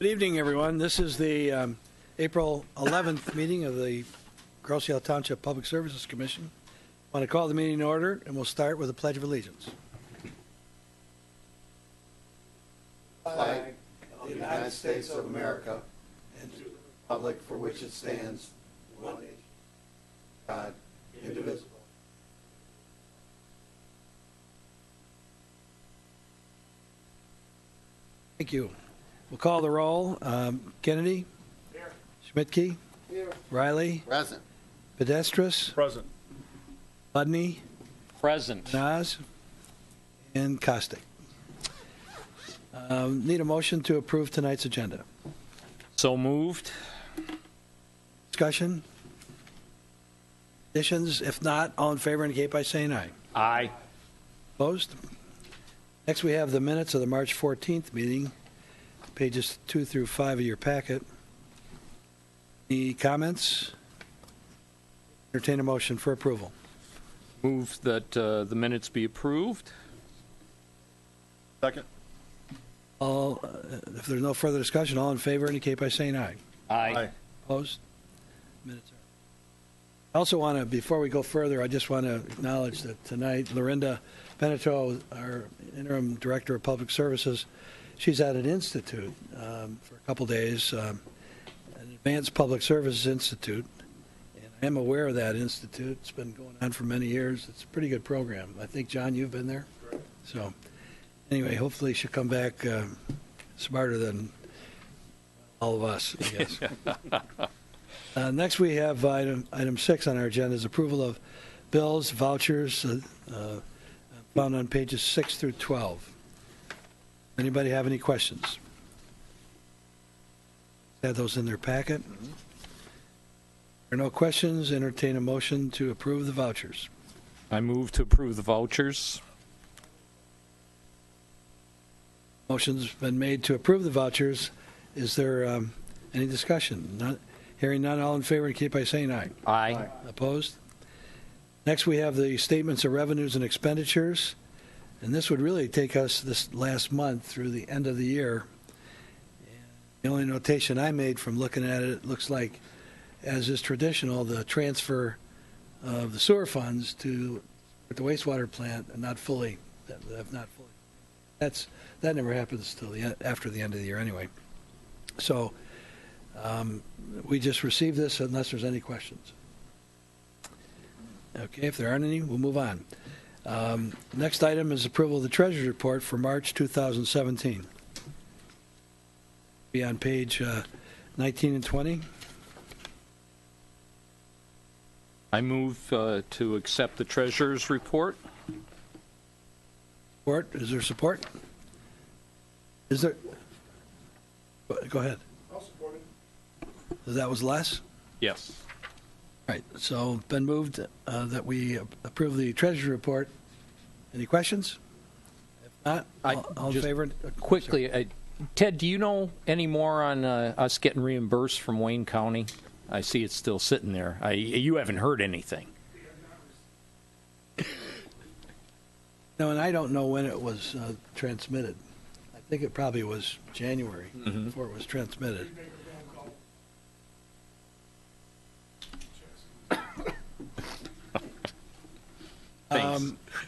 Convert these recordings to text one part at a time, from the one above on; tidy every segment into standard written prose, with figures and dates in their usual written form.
Good evening, everyone. This is the April 11th meeting of the Grosse Ile Township Public Services Commission. I want to call the meeting in order, and we'll start with the Pledge of Allegiance. Flag of the United States of America and to the republic for which it stands, one nation, God, indivisible. Thank you. We'll call the roll. Kennedy? Here. Schmidtke? Here. Riley? Present. Pedestris? Present. Budney? Present. Nas? And Costick. Need a motion to approve tonight's agenda. So moved. Discussion? Additions? If not, all in favor indicate by saying aye. Aye. Opposed? Next, we have the minutes of the March 14th meeting, pages 2 through 5 of your packet. Any comments? Entertain a motion for approval. Move that the minutes be approved. Second. All, if there's no further discussion, all in favor indicate by saying aye. Aye. Opposed? Minutes are. I also want to, before we go further, I just want to acknowledge that tonight, Lorinda Beneteau, our interim director of public services, she's at an institute for a couple days, an advanced public services institute. And I am aware of that institute. It's been going on for many years. It's a pretty good program. I think, John, you've been there. So anyway, hopefully she'll come back smarter than all of us, I guess. Next, we have item 6 on our agenda is approval of bills, vouchers, found on pages 6 through 12. Anybody have any questions? Have those in their packet. If there are no questions, entertain a motion to approve the vouchers. I move to approve the vouchers. Motion's been made to approve the vouchers. Is there any discussion? Hearing none, all in favor indicate by saying aye. Aye. Opposed? Next, we have the statements of revenues and expenditures, and this would really take us this last month through the end of the year. The only notation I made from looking at it, it looks like, as is traditional, the transfer of the sewer funds to the wastewater plant and not fully, have not fully. That never happens till after the end of the year anyway. So we just received this unless there's any questions. Okay, if there aren't any, we'll move on. Next item is approval of the Treasurer's Report for March 2017. Be on page 19 and 20. I move to accept the Treasurer's Report. Support? Is there support? Is there? Go ahead. I'll support it. That was Les? Yes. All right, so been moved that we approve the Treasurer's Report. Any questions? If not, all in favor? Quickly, Ted, do you know any more on us getting reimbursed from Wayne County? I see it's still sitting there. You haven't heard anything. No, and I don't know when it was transmitted. I think it probably was January before it was transmitted.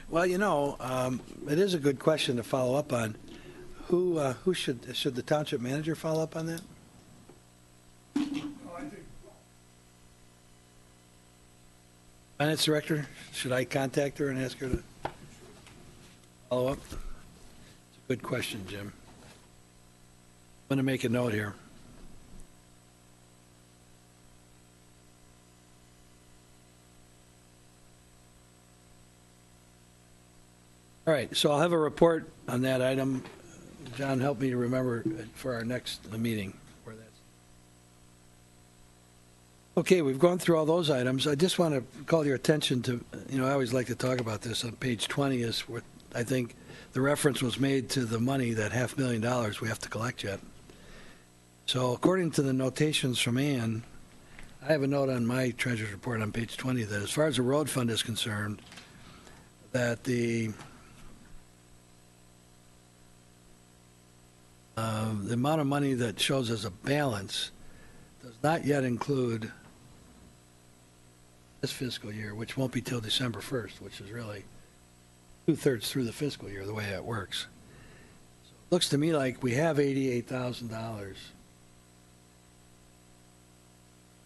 Well, you know, it is a good question to follow up on. Who should the township manager follow up on that? Finance director, should I contact her and ask her to follow up? It's a good question, Jim. I'm going to make a note here. All right, so I'll have a report on that item. John, help me to remember for our next meeting where that's. Okay, we've gone through all those items. I just want to call your attention to, I always like to talk about this on page 20 is where I think the reference was made to the money, that $500,000 we have to collect yet. So according to the notations from Ann, I have a note on my treasurer's report on page 20 that as far as the road fund is concerned, that the the amount of money that shows as a balance does not yet include this fiscal year, which won't be till December 1st, which is really 2/3 through the fiscal year, the way that works. So it looks to me like we have $88,000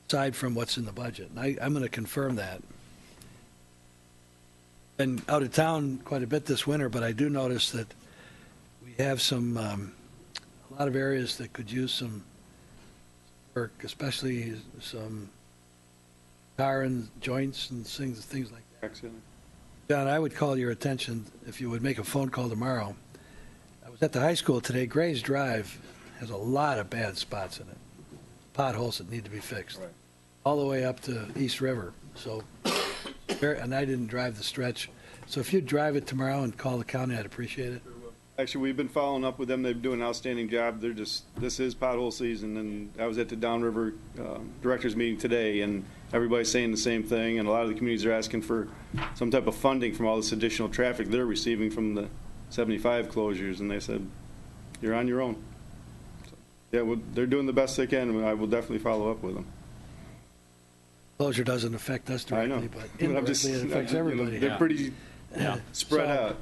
aside from what's in the budget. And I'm going to confirm that. Been out of town quite a bit this winter, but I do notice that we have some a lot of areas that could use some work, especially some car and joints and things like that. Excellent. John, I would call your attention, if you would make a phone call tomorrow. I was at the high school today. Gray's Drive has a lot of bad spots in it, potholes that need to be fixed, Right. all the way up to East River. So, and I didn't drive the stretch. So if you'd drive it tomorrow and call the county, I'd appreciate it. Actually, we've been following up with them. They're doing an outstanding job. This is pothole season, and I was at the Downriver Directors Meeting today, and everybody's saying the same thing, and a lot of the communities are asking for some type of funding from all this additional traffic they're receiving from the 75 closures, and they said, you're on your own. So, yeah, they're doing the best they can, and I will definitely follow up with them. Closure doesn't affect us I know. directly, but indirectly it affects everybody. They're pretty spread out.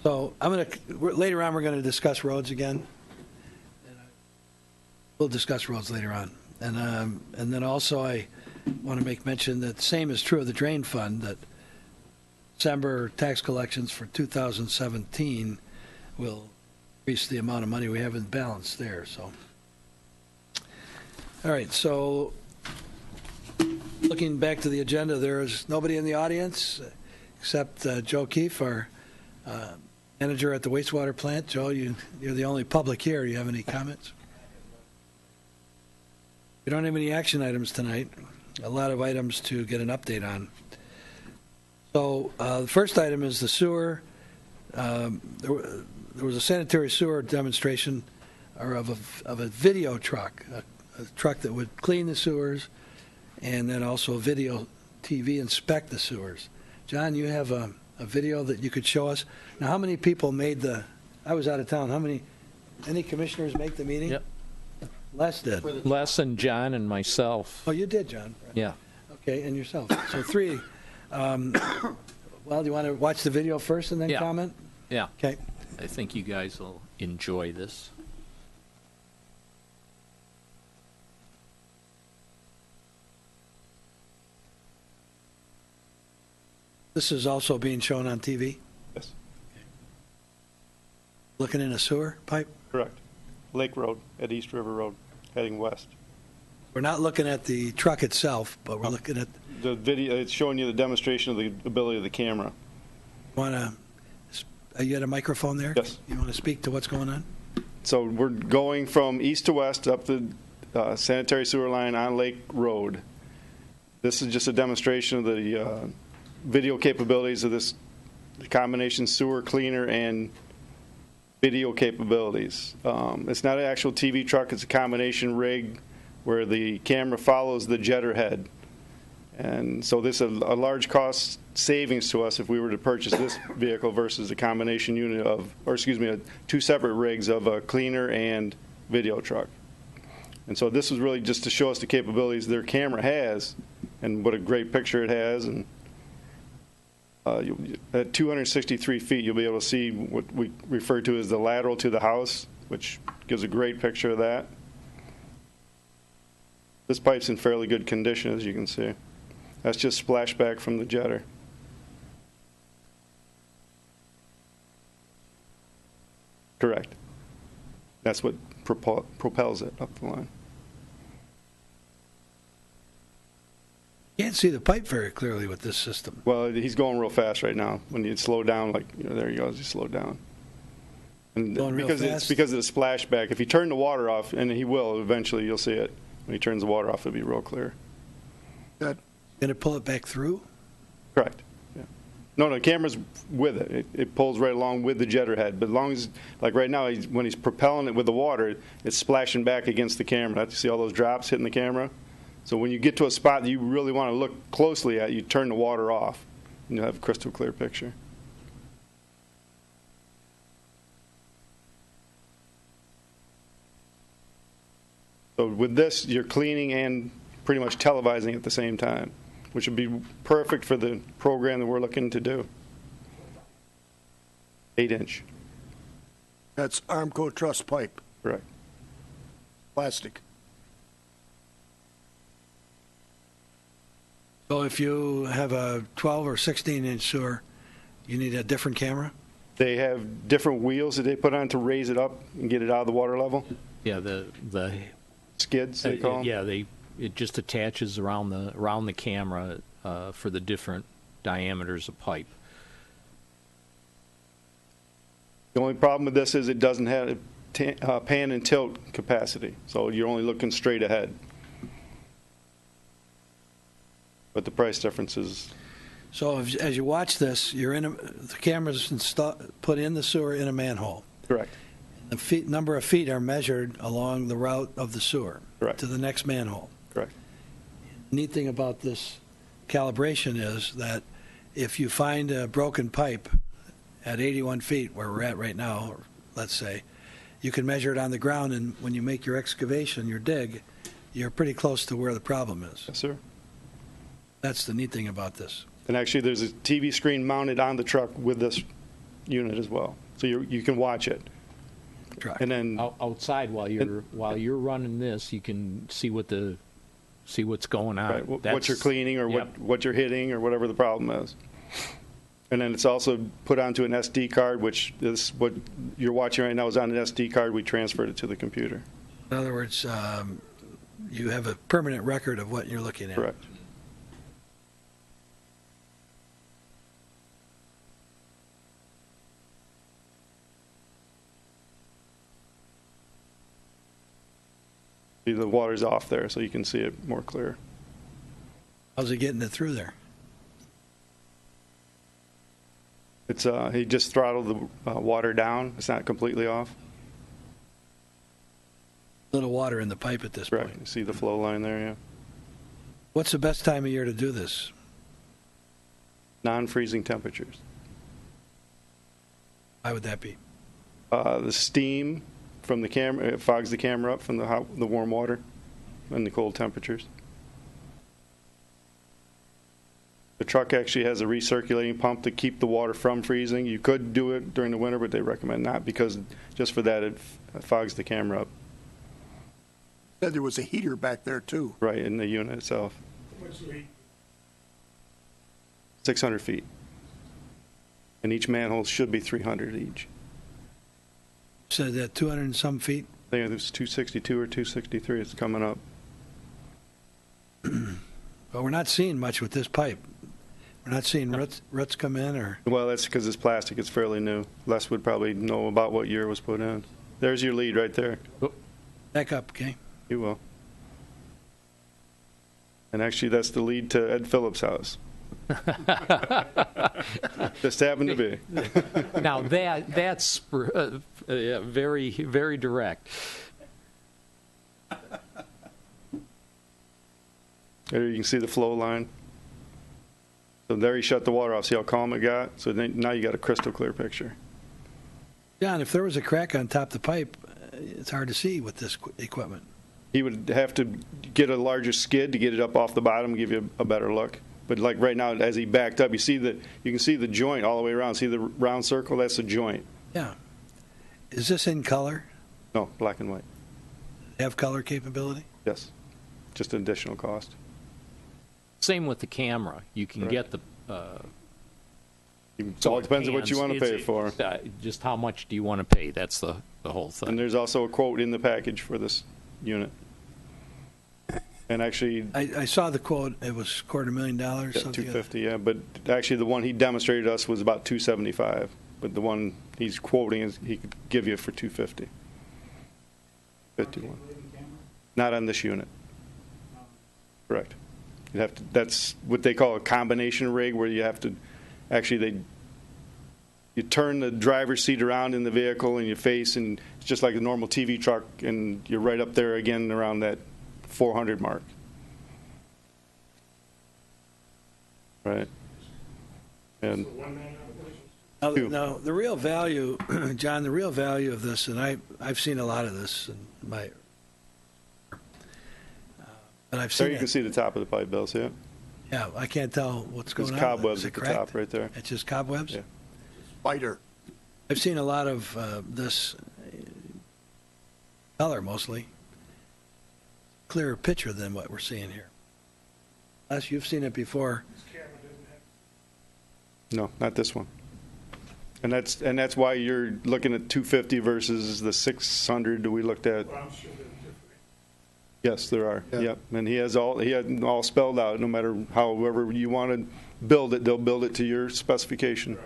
So later on, we're going to discuss roads again. We'll discuss roads later on. And then also I want to make mention that the same is true of the drain fund, that December tax collections for 2017 will increase the amount of money we have in balance there. So, all right, so looking back to the agenda, there is nobody in the audience except Joe Keefe, our manager at the wastewater plant. Joe, you're the only public here. Do you have any comments? We don't have any action items tonight. A lot of items to get an update on. So the first item is the sewer. There was a sanitary sewer demonstration of a video truck, a truck that would clean the sewers, and then also a video TV inspect the sewers. John, you have a video that you could show us. Now, how many people made I was out of town. Any commissioners make the meeting? Yep. Les did. Les and John and myself. Oh, you did, John. Yeah. Okay, and yourself. So three. Well, do you want to watch the video first and then Yeah. comment? Yeah. Okay. I think you guys will enjoy this. This is also being shown on TV. Yes, Looking in a sewer pipe. correct. Lake Road at East River Road, heading west. We're not looking at the truck itself, but we're looking at. The video, it's showing you the demonstration of the ability of the camera. You got a microphone there? Yes. You want to speak to what's going on? So we're going from east to west up the sanitary sewer line on Lake Road. This is just a demonstration of the video capabilities of this combination sewer cleaner and video capabilities. It's not an actual TV truck, it's a combination rig where the camera follows the jetter head. And so this is a large cost savings to us if we were to purchase this vehicle versus a combination unit two separate rigs of a cleaner and video truck. And so this was really just to show us the capabilities their camera has and what a great picture it has. And at 263 feet, you'll be able to see what we refer to as the lateral to the house, which gives a great picture of that. This pipe's in fairly good condition, as you can see. That's just splashback from the jetter. Correct. That's what propels it up the line. You can't see the pipe very clearly with this system. Well, he's going real fast right now. When you slow down, there he goes, he slowed down. And Going real because fast? it's because of the splashback. If you turn the water off, and he will eventually, you'll see it. When he turns the water off, it'll be real clear. Good. Going to pull it back through? Correct. Yeah. No, the camera's with it. It pulls right along with the jetter head. But as long as, like right now, when he's propelling it with the water, it's splashing back against the camera. You see all those drops hitting the camera? So when you get to a spot that you really want to look closely at, you turn the water off, and you'll have a crystal clear picture. So with this, you're cleaning and pretty much televising at the same time, which would be perfect for the program that we're looking to do. 8-inch, That's Armco truss pipe, correct. plastic. So if you have a 12 or 16-inch sewer, you need a different camera? They have different wheels that they put on to raise it up and get it out of the water level. Yeah, the Skids, they call them. yeah, it just attaches around the camera for the different diameters of pipe. The only problem with this is it doesn't have pan and tilt capacity, so you're only looking straight ahead. But the price difference is, So as you watch this, the camera's put in the sewer in a manhole. correct, The number of feet are measured along the route of the sewer Correct. to the next manhole. correct. Neat thing about this calibration is that if you find a broken pipe at 81 feet, where we're at right now, or let's say, you can measure it on the ground, and when you make your excavation, your dig, you're pretty close to where the problem is. Yes, sir. That's the neat thing about this. And actually, there's a TV screen mounted on the truck with this unit as well, so you can watch it. Try. And then, Outside while you're running this, you can see what's going on. right, what you're cleaning or what you're hitting or whatever the problem is. And then it's also put onto an SD card, which is what you're watching right now is on an SD card. We transferred it to the computer. In other words, you have a permanent record of what you're looking at. Correct. See, the water's off there, so you can see it more clear. How's it getting it through there? It's he just throttled the water down. It's not completely off. Little water in the pipe at this Correct. point. You see the flow line there, yeah. What's the best time of year to do this? Non-freezing temperatures. Why would that be? The steam from the camera, it fogs the camera up from the warm water and the cold temperatures. The truck actually has a recirculating pump to keep the water from freezing. You could do it during the winter, but they recommend not because just for that it fogs the camera up. Said there was a heater back there too. Right, in the unit itself. 600 feet. And each manhole should be 300 each. So that 200 and some feet? I think it was 262 or 263. It's coming up. But we're not seeing much with this pipe. We're not seeing roots come in, or Well, that's because it's plastic. It's fairly new. Les would probably know about what year it was put in. There's your lead right there. back up, okay? You will. And actually, that's the lead to Ed Phillips' house. Just happened to be. Now that's very, very direct. There you can see the flow line. So there he shut the water off. See how calm it got? So then, now you got a crystal clear picture. John, if there was a crack on top of the pipe, it's hard to see with this equipment. He would have to get a larger skid to get it up off the bottom and give you a better look. But like right now, as he backed up, you can see the joint all the way around. See the round circle? That's the joint. Yeah. Is this in color? No, black and white. Have color capability? Yes. Just an additional cost. Same with the camera. You can Right. get the. It all depends on what you want to pay for. Just how much do you want to pay? That's the whole thing. And there's also a quote in the package for this unit. And actually, I saw the quote. It was $250,000. yeah, Something. $250, yeah. But actually, the one he demonstrated us was about $275. But the one he's quoting is he could give you for $250. 51. Not on this unit. Correct. You have to. That's what they call a combination rig, where you have to actually you turn the driver's seat around in the vehicle and you face, and it's just like a normal TV truck, and you're right up there again around that 400 mark. Right. And Now, the real value, John, the real value of this, and I've seen a lot of this in my And I've There seen you can it. see the top of the pipe, Bill, see it? Yeah, I can't tell what's going There's on. cobwebs Is it at the cracked? top right there. It's just cobwebs? Yeah. Spider. I've seen a lot of this color mostly. Clearer picture than what we're seeing here. Les, you've seen it before. No, not this one. And that's why you're looking at 250 versus the 600 that we looked at. Yes, there are. Yeah. Yep. And he had it all spelled out. No matter however you want to build it, they'll build it to your specification.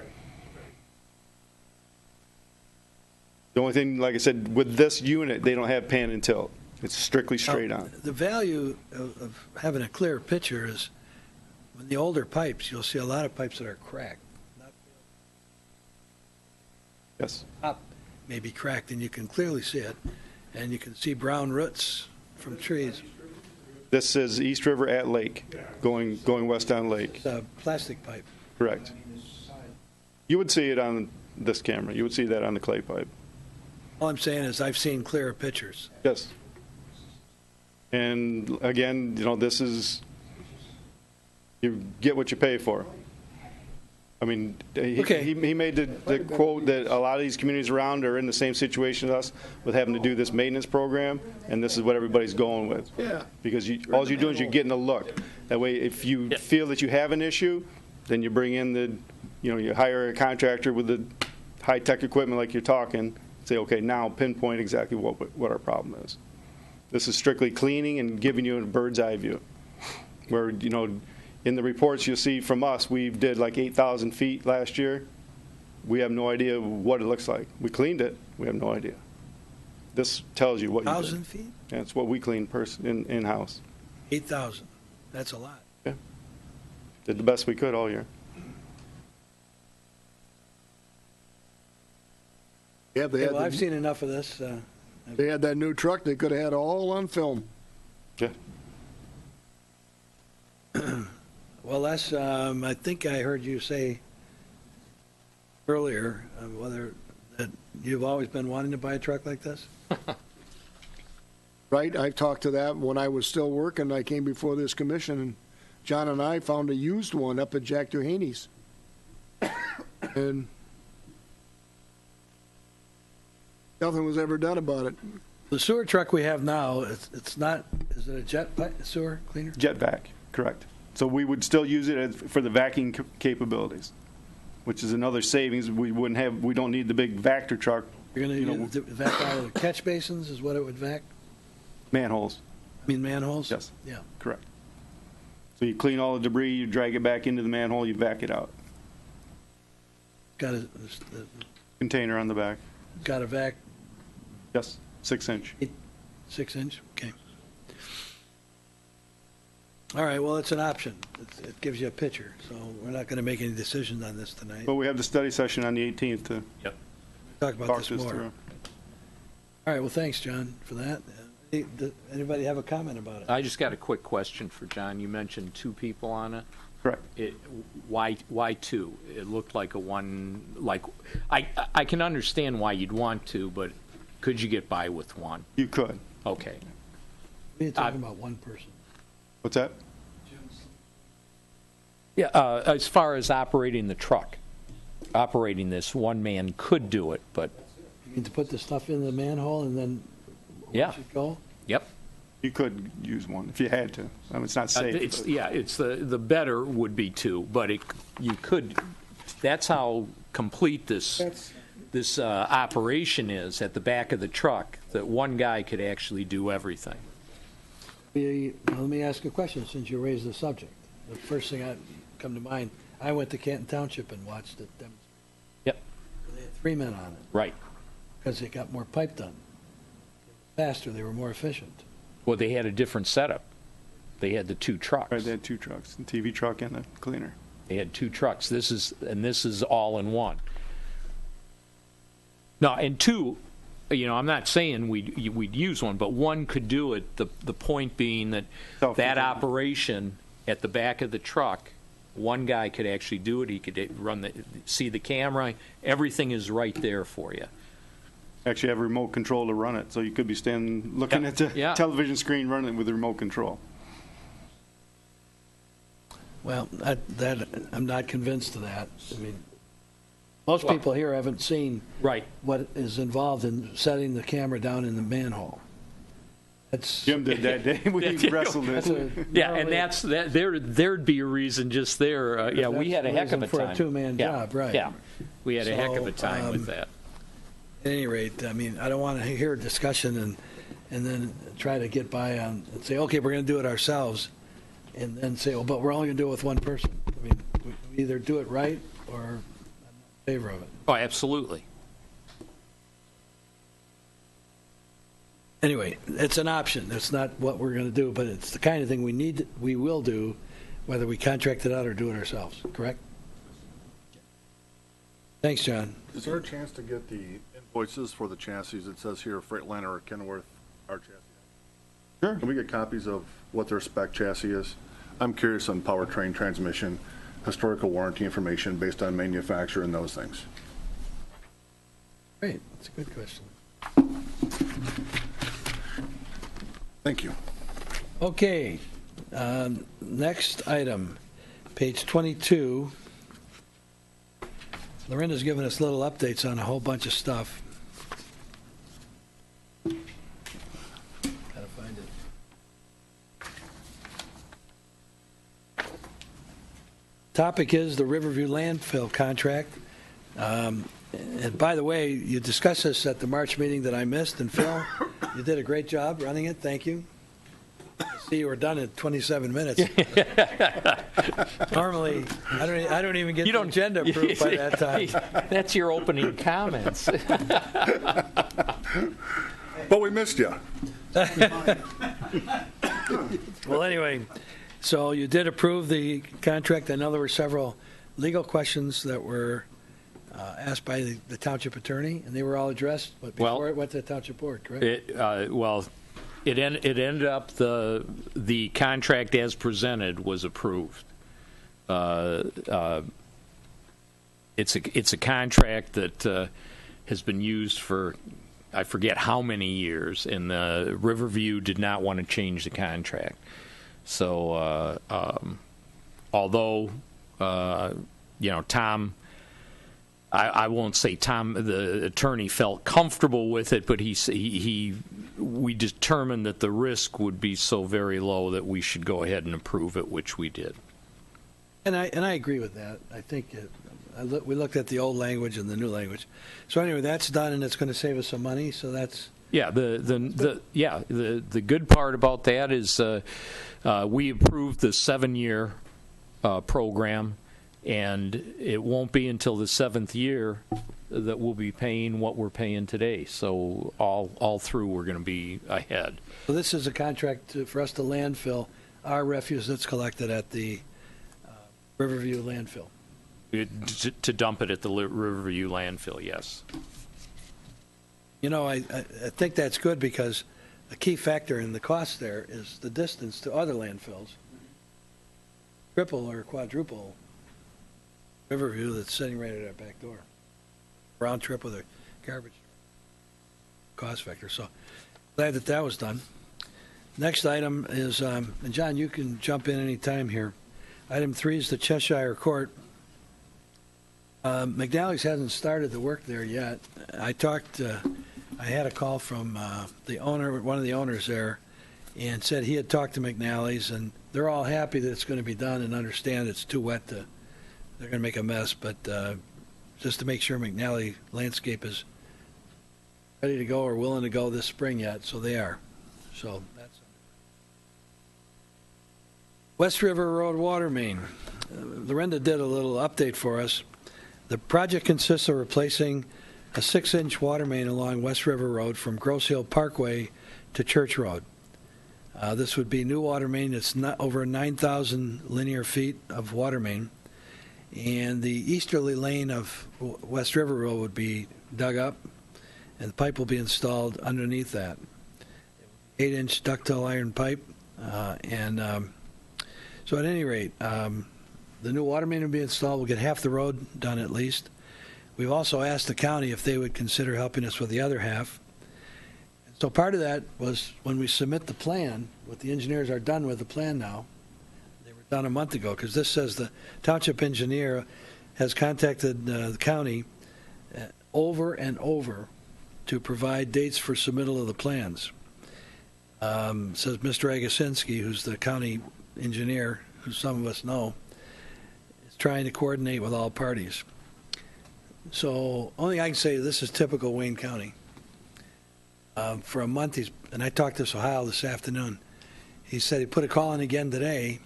The only thing, like I said, with this unit, they don't have pan and tilt. It's strictly straight Now, on. The value of having a clear picture is with the older pipes, you'll see a lot of pipes that are cracked. Yes. Top may be cracked, and you can clearly see it, and you can see brown roots from trees. This is East River at Lake, going west on Lake. It's a plastic pipe. Correct. You would see it on this camera. You would see that on the clay pipe. All I'm saying is I've seen clearer pictures. Yes. And again, this is, you get what you pay for. I mean, Okay. he made the quote that a lot of these communities around are in the same situation as us with having to do this maintenance program, and this is what everybody's going with. Yeah. Because all you're doing is you're getting a look. That way, if you feel that you have an issue, then you bring in you hire a contractor with the high-tech equipment like you're talking, say, okay, now pinpoint exactly what our problem is. This is strictly cleaning and giving you a bird's eye view. Where, in the reports you'll see from us, we did like 8,000 feet last year. We have no idea what it looks like. We cleaned it. We have no idea. This tells you what you did. 1,000 feet? That's what we cleaned in-house. 8,000. That's a lot. Yeah. Did the best we could all year. Yeah, Okay, well, I've seen enough of this. they had that new truck. They could have had all on film. Yeah. Well, Les, I think I heard you say earlier that you've always been wanting to buy a truck like this? Right? I talked to that when I was still working. I came before this commission, and John and I found a used one up at Jack Duhaney's. And nothing was ever done about it. The sewer truck we have now, it's not, is it a sewer cleaner? Jet vac, correct. So we would still use it for the vacuum capabilities, which is another savings. We don't need the big Vactor truck. You're going to vac out of the catch basins is what it would vac? Manholes, I mean manholes? yes, Yeah. correct. So you clean all the debris, you drag it back into the manhole, you vac it out. Got a Container on the back, vac yes, 6-inch. 6-inch? Okay. All right, well, it's an option. It gives you a picture, so we're not going to make any decisions on this tonight. But we have the study session on the 18th to Talk about talk this this more. through. All right, well, thanks, John, for that. Anybody have a comment about it? I just got a quick question for John. You mentioned 2 people on it. Correct. Why 2? It looked like a one. Like I can understand why you'd want to, but could you get by with 1? You could. Okay. We're talking about one person. What's that? Yeah. As far as operating the truck, operating this, one man could do it, but You mean to put the stuff in the manhole and then yeah. watch it go? Yep. You could use one if you had to. I mean, it's not safe. It's the better would be 2, but you could. That's how complete this operation is at the back of the truck. That one guy could actually do everything. Let me ask a question since you raised the subject. The first thing that come to mind, I went to Canton Township and watched it demonstrate. Yep. They had 3 men on it Right. because they got more pipe done. Faster, they were more efficient. Well, they had a different setup. They had the 2 trucks. Right, they had 2 trucks, the TV truck and the cleaner. They had 2 trucks. This is all in one. No, and 2, I'm not saying we'd use one, but 1 could do it. The point being that operation at the back of the truck, 1 guy could actually do it. He could see the camera. Everything is right there for you. Actually have a remote control to run it, so you could be standing looking at the television screen running it with a remote control. Well, I'm not convinced of that. I mean, most people here haven't seen Right. what is involved in setting the camera down in the manhole. That's Jim did that day. We wrestled that's it. a Yeah, and gnarly- there'd be a reason just there. Yeah, we had a heck of a reason for a time. two-man Yeah, job, right. Yeah, we had a heck of a So, time with that. At any rate, I mean, I don't want to hear a discussion and then try to get by on and say, okay, we're going to do it ourselves, and then say, well, but we're only going to do it with one person. I mean, we either do it right or I'm not in favor of it. Oh, absolutely. Anyway, it's an option. It's not what we're going to do, but it's the kind of thing we will do, whether we contract it out or do it ourselves. Correct? Thanks, John. Is there a chance to get the invoices for the chassis? It says here Freightliner or Kenworth, our chassis. Sure. Can we get copies of what their spec chassis is? I'm curious on powertrain, transmission, historical warranty information based on manufacturer and those things. Great. That's a good question. Thank you. Okay. Next item, page 22. Lorinda's given us little updates on a whole bunch of stuff. Gotta find it. Topic is the Riverview landfill contract. And by the way, you discussed this at the March meeting that I missed, and Phil, you did a great job running it. Thank you. I see you were done in 27 minutes. Normally, I don't even get the agenda approved by that time. That's your opening comments. But we missed you. Well, anyway, so you did approve the contract. I know there were several legal questions that were asked by the township attorney, and they were all addressed before it went to the township board, correct? It ended up the contract as presented was approved. It's a contract that has been used for I forget how many years, and Riverview did not want to change the contract. So although Tom. I won't say Tom, the attorney, felt comfortable with it, but we determined that the risk would be so very low that we should go ahead and approve it, which we did. And I agree with that. I think we looked at the old language and the new language. So anyway, that's done, and it's going to save us some money. So that's the good part about that is we approved the 7-year program. And it won't be until the 7th year that we'll be paying what we're paying today. So all through, we're going to be ahead. So this is a contract for us to landfill our refuse that's collected at the Riverview landfill. To dump it at the Riverview landfill, yes. I think that's good because a key factor in the cost there is the distance to other landfills. Triple or quadruple Riverview that's sitting right at our back door. Round trip with a garbage cost factor. So glad that was done. Next item is, and John, you can jump in any time here. Item 3 is the Cheshire Court. McNally's hasn't started the work there yet. I had a call from one of the owners there, and said he had talked to McNally's, and they're all happy that it's going to be done and understand it's too wet to. They're going to make a mess, but just to make sure McNally Landscape is ready to go or willing to go this spring yet, so they are. So that's West River Road water main. Lorinda did a little update for us. The project consists of replacing a 6-inch water main along West River Road from Grosse Hill Parkway to Church Road. This would be new water main. It's not over 9,000 linear feet of water main. And the easterly lane of West River Road would be dug up, and the pipe will be installed underneath that. 8-inch ductile iron pipe. So at any rate, the new water main will be installed. We'll get half the road done at least. We've also asked the county if they would consider helping us with the other half. So part of that was when we submit the plan, what the engineers are done with the plan now, they were down a month ago, because this says the township engineer has contacted the county over and over to provide dates for submittal of the plans. Says Mr. Agasinski, who's the county engineer, who some of us know, is trying to coordinate with all parties. So only I can say this is typical Wayne County. For a month, and I talked to Ohio this afternoon. He said he put a call in again today,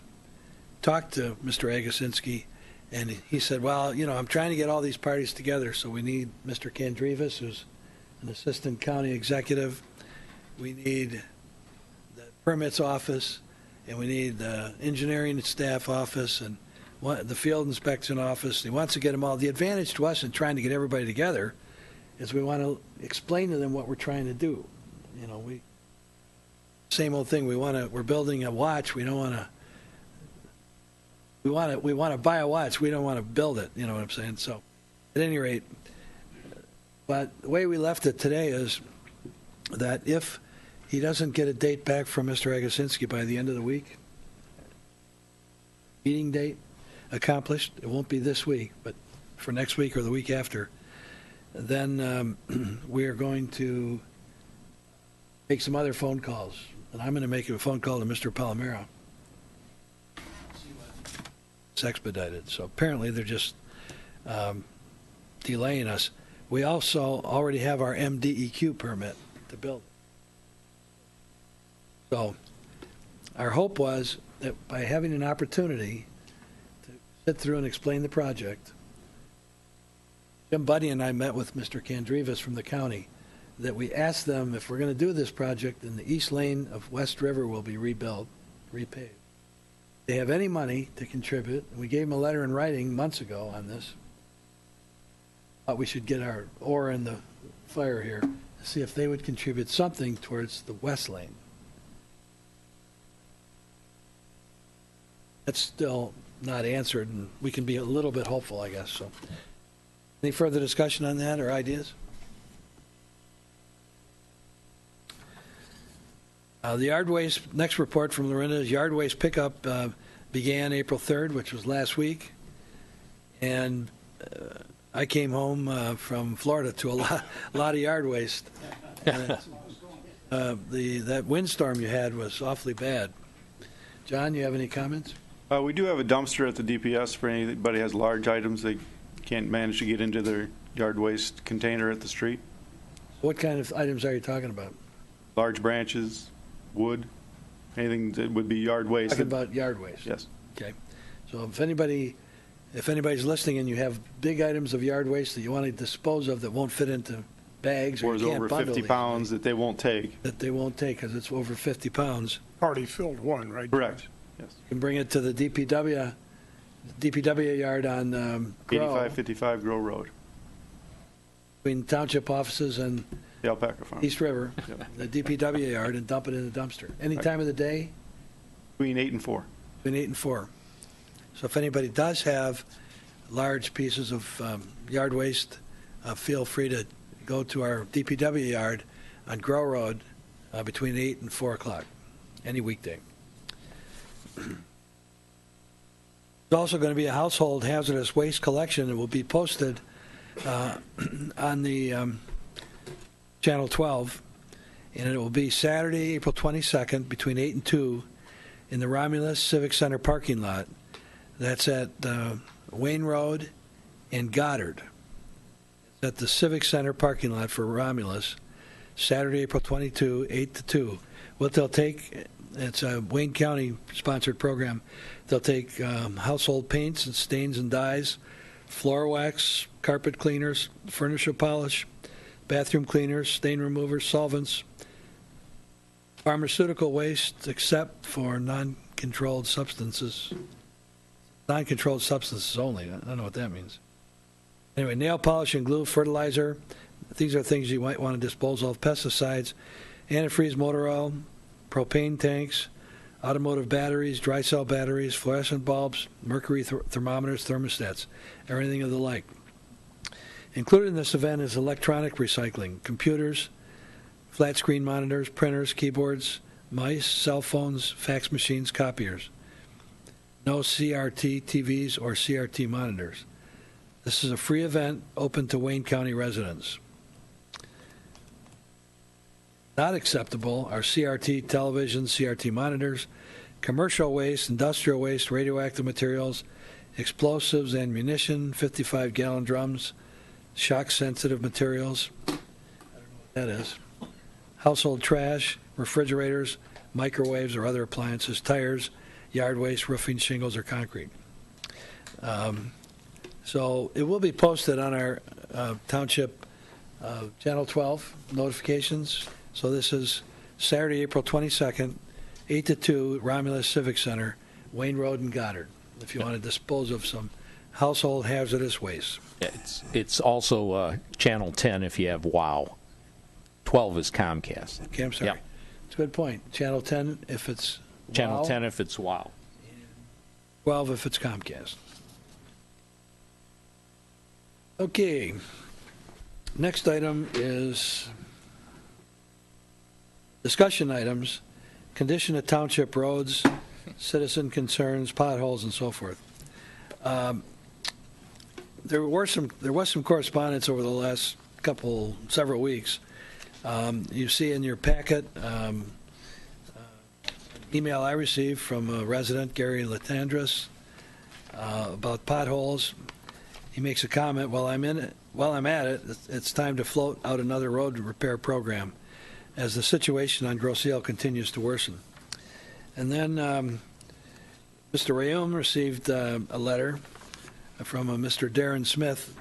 talked to Mr. Agasinski, and he said, well, I'm trying to get all these parties together, so we need Mr. Kandrivas, who's an assistant county executive. We need the permits office, and we need the engineering staff office, and the field inspection office. He wants to get them all. The advantage to us in trying to get everybody together is we want to explain to them what we're trying to do. Same old thing. We're building a watch. We want to buy a watch. We don't want to build it. You know what I'm saying? So, at any rate, but the way we left it today is that if he doesn't get a date back from Mr. Agasinski by the end of the week, meeting date accomplished, it won't be this week, but for next week or the week after, then we are going to make some other phone calls. And I'm going to make a phone call to Mr. Palomero. It's expedited. So apparently they're just delaying us. We also already have our MDEQ permit to build. So our hope was that by having an opportunity to sit through and explain the project, Jim Buddy and I met with Mr. Kandrivas from the county, that we asked them if we're going to do this project, then the east lane of West River will be rebuilt, repaved. They have any money to contribute. We gave them a letter in writing months ago on this. Thought we should get our oar in the fire here to see if they would contribute something towards the west lane. That's still not answered, and we can be a little bit hopeful, I guess. So, any further discussion on that or ideas? The yard waste, next report from Lorinda is yard waste pickup began April 3rd, which was last week. And I came home from Florida to a lot of yard waste. And that windstorm you had was awfully bad. John, you have any comments? We do have a dumpster at the DPS for anybody who has large items they can't manage to get into their yard waste container at the street. What kind of items are you talking about? Large branches, wood, anything that would be yard waste. Talking about yard waste? Yes. Okay. So if anybody's listening and you have big items of yard waste that you want to dispose of that won't fit into bags or Or is you can't over bundle 50 pounds that they won't take. that they won't take because it's over 50 pounds, Already filled one, right? Correct. Yes. you can bring it to the DPW yard on Grow, 8555 Grow Road, between township offices and the alpaca farm. East River, Yep. the DPW yard, and dump it in the dumpster. Any time of the day, Between 8 and 4. between 8 and 4. So if anybody does have large pieces of yard waste, feel free to go to our DPW yard on Grow Road between 8 and 4 o'clock, any weekday. There's also going to be a household hazardous waste collection that will be posted on the Channel 12, and it will be Saturday, April 22nd, between 8 and 2 in the Romulus Civic Center parking lot. That's at Wayne Road and Goddard. It's at the Civic Center parking lot for Romulus, Saturday, April 22, 8 to 2. What they'll take, it's a Wayne County-sponsored program. They'll take household paints and stains and dyes, floor wax, carpet cleaners, furniture polish, bathroom cleaners, stain removers, solvents, pharmaceutical waste, except for non-controlled substances. Non-controlled substances only. I don't know what that means. Anyway, nail polish and glue, fertilizer. These are things you might want to dispose of. Pesticides, antifreeze motor oil, propane tanks, automotive batteries, dry cell batteries, fluorescent bulbs, mercury thermometers, thermostats, everything of the like. Included in this event is electronic recycling, computers, flat screen monitors, printers, keyboards, mice, cell phones, fax machines, copiers. no CRT TVs or CRT monitors. This is a free event open to Wayne County residents. Not acceptable are CRT televisions, CRT monitors, commercial waste, industrial waste, radioactive materials, explosives, ammunition, 55-gallon drums, shock-sensitive materials, I don't know what that is, household trash, refrigerators, microwaves or other appliances, tires, yard waste, roofing, shingles, or concrete. So it will be posted on our township Channel 12 notifications. So this is Saturday, April 22nd, 8 to 2, Romulus Civic Center, Wayne Road and Goddard, if you want to dispose of some household hazardous waste. It's also Channel 10 if you have WOW. 12 is Comcast. Okay, I'm sorry. Yep. It's a good point. Channel 10 if it's Channel WOW, 10 if it's WOW. 12 if it's Comcast. Okay. Next item is discussion items, condition of township roads, citizen concerns, potholes, and so forth. There was some correspondence over the last several weeks. You see in your packet email I received from a resident, Gary Latandras, about potholes. He makes a comment, while I'm at it, it's time to float out another road repair program as the situation on Grosse Ile continues to worsen. And then Mr. Rayum received a letter from a Mr. Darren Smith,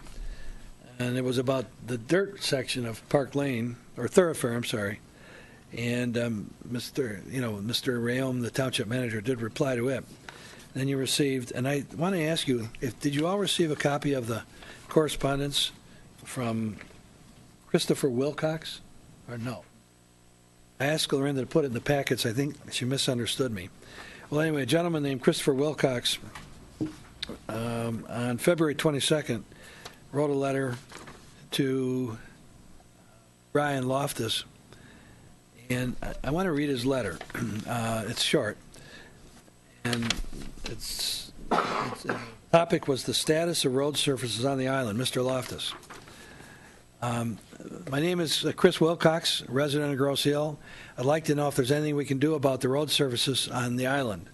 and it was about the dirt section of Park Lane, or Thoroughfare, I'm sorry. And Mr. Rayum, the township manager, did reply to it. Then you received, and I want to ask you, did you all receive a copy of the correspondence from Christopher Wilcox, or no? I asked Lorinda to put it in the packets. I think she misunderstood me. Well, anyway, a gentleman named Christopher Wilcox on February 22nd wrote a letter to Brian Loftus, and I want to read his letter. It's short, and the topic was the status of road surfaces on the island. Mr. Loftus. My name is Chris Wilcox, resident of Grosse Ile. I'd like to know if there's anything we can do about the road surfaces on the island,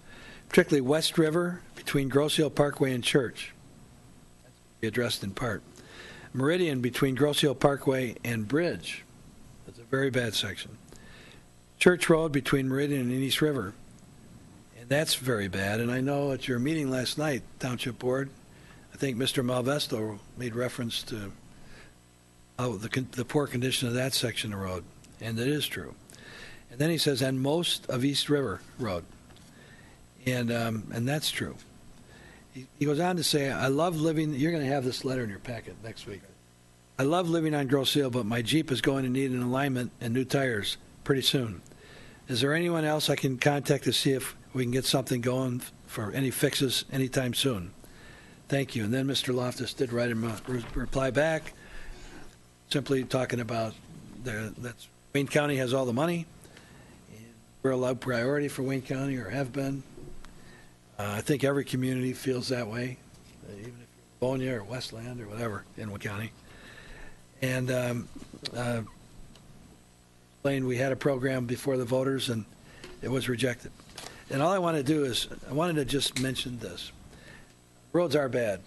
particularly West River between Grosse Ile Parkway and Church. Be addressed in part. Meridian between Grosse Ile Parkway and Bridge. That's a very bad section. Church Road between Meridian and East River. And that's very bad. And I know at your meeting last night, Township Board, I think Mr. Malvesto made reference to the poor condition of that section of road, and it is true. And then he says, and most of East River Road, and that's true. He goes on to say, I love living, you're going to have this letter in your packet next week. I love living on Grosse Ile, but my Jeep is going to need an alignment and new tires pretty soon. Is there anyone else I can contact to see if we can get something going for any fixes anytime soon? Thank you. And then Mr. Loftus did write him a reply back, simply talking about that's Wayne County has all the money. And we're a low priority for Wayne County, or have been. I think every community feels that way, even if you're Livonia or Westland or whatever in Wayne County. And explained we had a program before the voters, and it was rejected. And all I want to do is, I wanted to just mention this. Roads are bad.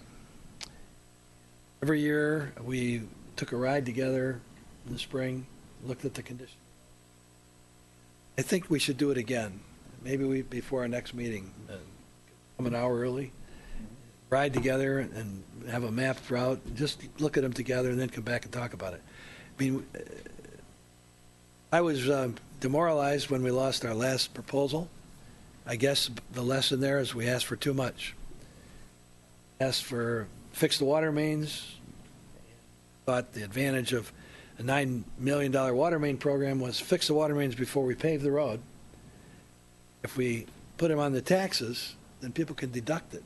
Every year we took a ride together in the spring, looked at the condition. I think we should do it again. Maybe before our next meeting, come an hour early, ride together and have a mapped route, just look at them together and then come back and talk about it. I mean, I was demoralized when we lost our last proposal. I guess the lesson there is we asked for too much. Asked for fix the water mains. Thought the advantage of a $9 million water main program was fix the water mains before we pave the road. If we put them on the taxes, then people can deduct it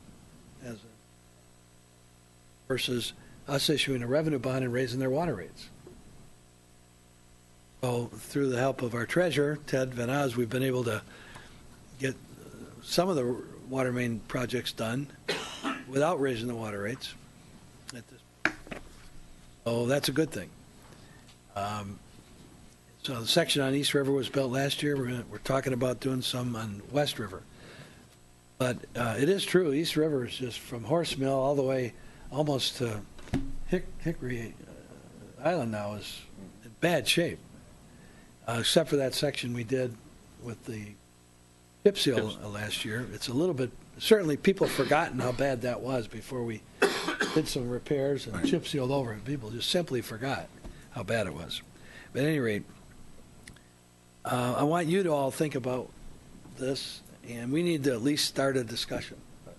versus us issuing a revenue bond and raising their water rates. So through the help of our treasurer, Ted Van Oz, we've been able to get some of the water main projects done without raising the water rates. So that's a good thing. So the section on East River was built last year. We're talking about doing some on West River. But it is true, East River is just from Horse Mill all the way almost to Hickory Island now is in bad shape, except for that section we did with the chip seal last year. It's a little bit, certainly people have forgotten how bad that was before we did some repairs and chip sealed over it. People just simply forgot how bad it was. But at any rate, I want you to all think about this, and we need to at least start a discussion. I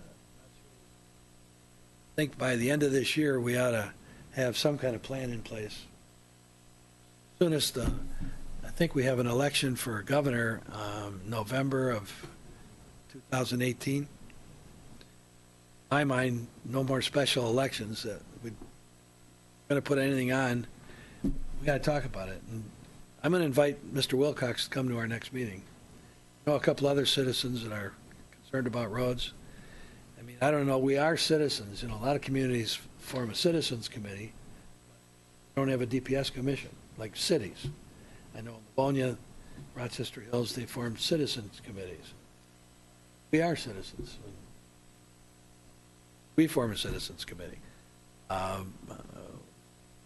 think by the end of this year, we ought to have some kind of plan in place. Soonest, I think we have an election for governor November of 2018. In my mind, no more special elections. We're going to put anything on. We got to talk about it. And I'm going to invite Mr. Wilcox to come to our next meeting. I know a couple other citizens that are concerned about roads. I mean, I don't know. We are citizens. You know, a lot of communities form a citizens committee. Don't have a DPS commission like cities. I know in Livonia, Rochester Hills, they form citizens committees. We are citizens. We form a citizens committee.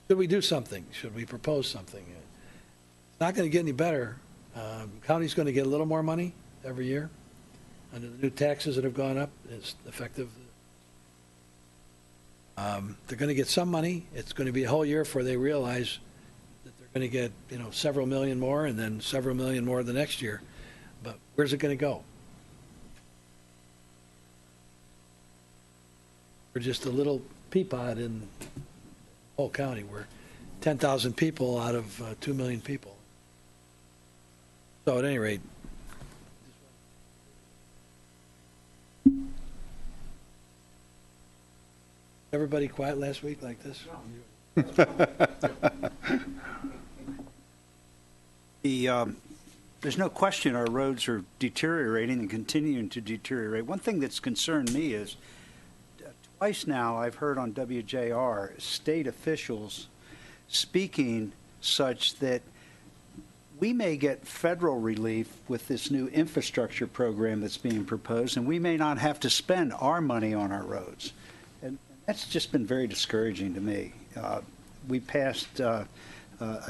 Should we do something? Should we propose something? It's not going to get any better. County's going to get a little more money every year under the new taxes that have gone up. It's effective. They're going to get some money. It's going to be a whole year before they realize that they're going to get, you know, several million more and then several million more the next year. But where's it going to go? We're just a little peapod in the whole county. We're 10,000 people out of 2 million people. So at any rate, everybody quiet last week like this? There's no question our roads are deteriorating and continuing to deteriorate. One thing that's concerned me is twice now I've heard on WJR state officials speaking such that we may get federal relief with this new infrastructure program that's being proposed, and we may not have to spend our money on our roads. And that's just been very discouraging to me. We passed a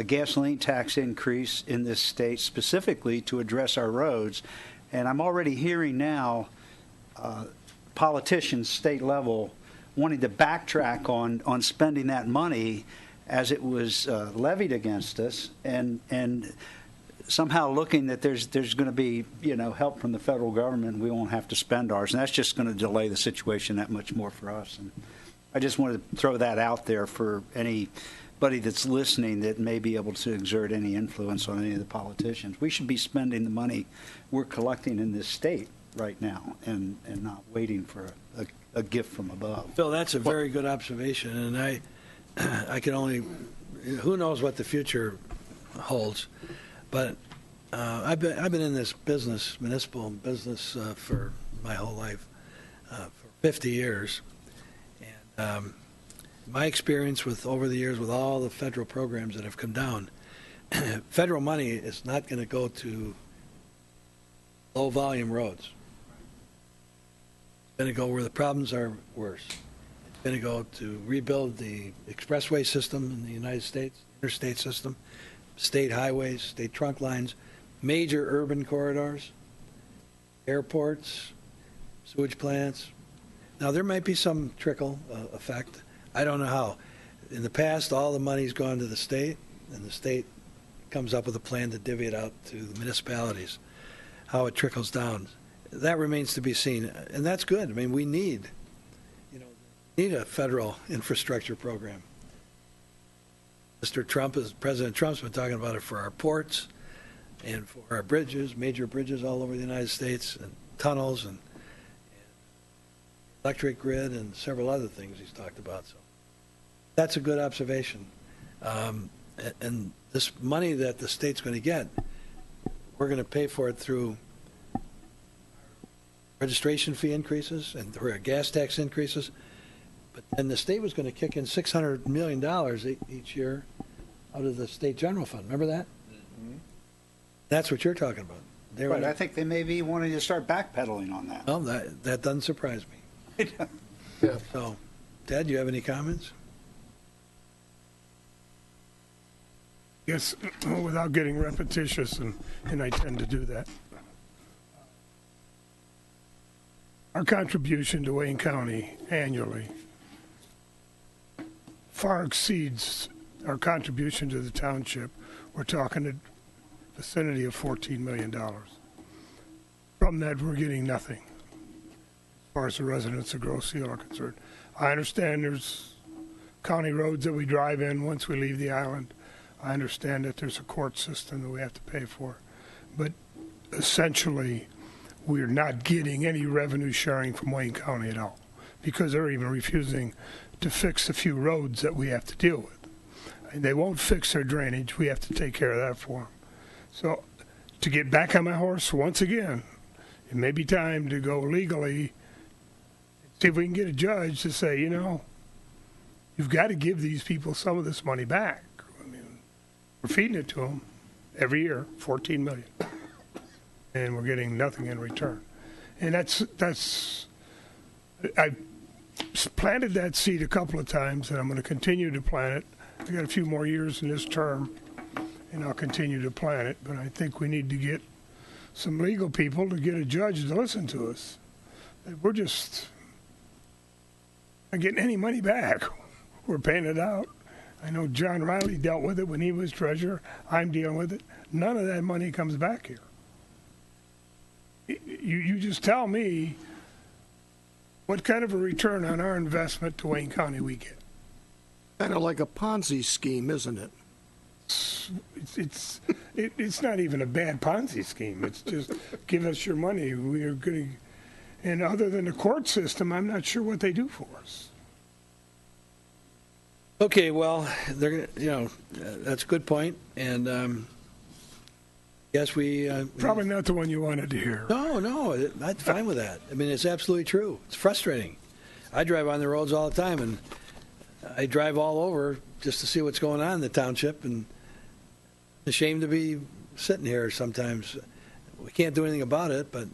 gasoline tax increase in this state specifically to address our roads, and I'm already hearing now politicians, state level, wanting to backtrack on spending that money as it was levied against us, and somehow looking that there's going to be, you know, help from the federal government and we won't have to spend ours, and that's just going to delay the situation that much more for us. And I just wanted to throw that out there for anybody that's listening that may be able to exert any influence on any of the politicians. We should be spending the money we're collecting in this state right now and not waiting for a gift from above. Phil, that's a very good observation, and I can only, who knows what the future holds, but I've been in this business, municipal business, for my whole life, for 50 years, and my experience with over the years with all the federal programs that have come down, federal money is not going to go to low volume roads. It's going to go where the problems are worse. It's going to go to rebuild the expressway system in the United States, interstate system, state highways, state trunk lines, major urban corridors, airports, sewage plants. Now, there might be some trickle effect. I don't know how. In the past, all the money's gone to the state, and the state comes up with a plan to divvy it out to the municipalities. How it trickles down, that remains to be seen, and that's good. I mean, we need a federal infrastructure program. President Trump's been talking about it for our ports and for our bridges, major bridges all over the United States, and tunnels and electric grid and several other things he's talked about. So that's a good observation. And this money that the state's going to get, we're going to pay for it through registration fee increases and or gas tax increases. But then the state was going to kick in $600 million each year out of the state general fund. Remember that? That's what you're talking about. They were But I think they may be wanting to start backpedaling on that. well, that doesn't surprise me. Yeah. So, Ted, you have any comments? Yes, without getting repetitious, and I tend to do that. Our contribution to Wayne County annually far exceeds our contribution to the township. We're talking a vicinity of $14 million. From that, we're getting nothing as far as the residents of Grosse Ile are concerned. I understand there's county roads that we drive in once we leave the island. I understand that there's a court system that we have to pay for. But essentially, we're not getting any revenue sharing from Wayne County at all, because they're even refusing to fix the few roads that we have to deal with. And they won't fix their drainage. We have to take care of that for them. So to get back on my horse once again, it may be time to go legally, see if we can get a judge to say, you know, you've got to give these people some of this money back. I mean, we're feeding it to them every year, $14 million. And we're getting nothing in return. And that's I planted that seed a couple of times, and I'm going to continue to plant it. I've got a few more years in this term, and I'll continue to plant it. But I think we need to get some legal people to get a judge to listen to us. We're just not getting any money back. We're paying it out. I know John Riley dealt with it when he was treasurer. I'm dealing with it. None of that money comes back here. You just tell me what kind of a return on our investment to Wayne County we get. Kind of like a Ponzi scheme, isn't it? It's not even a bad Ponzi scheme. It's just give us your money. We are going to, and other than the court system, I'm not sure what they do for us. Okay, well, they're that's a good point, and yes, we Probably not the one you wanted to hear. No, I'm fine with that. I mean, it's absolutely true. It's frustrating. I drive on the roads all the time, and I drive all over just to see what's going on in the township, and it's a shame to be sitting here sometimes. We can't do anything about it, but,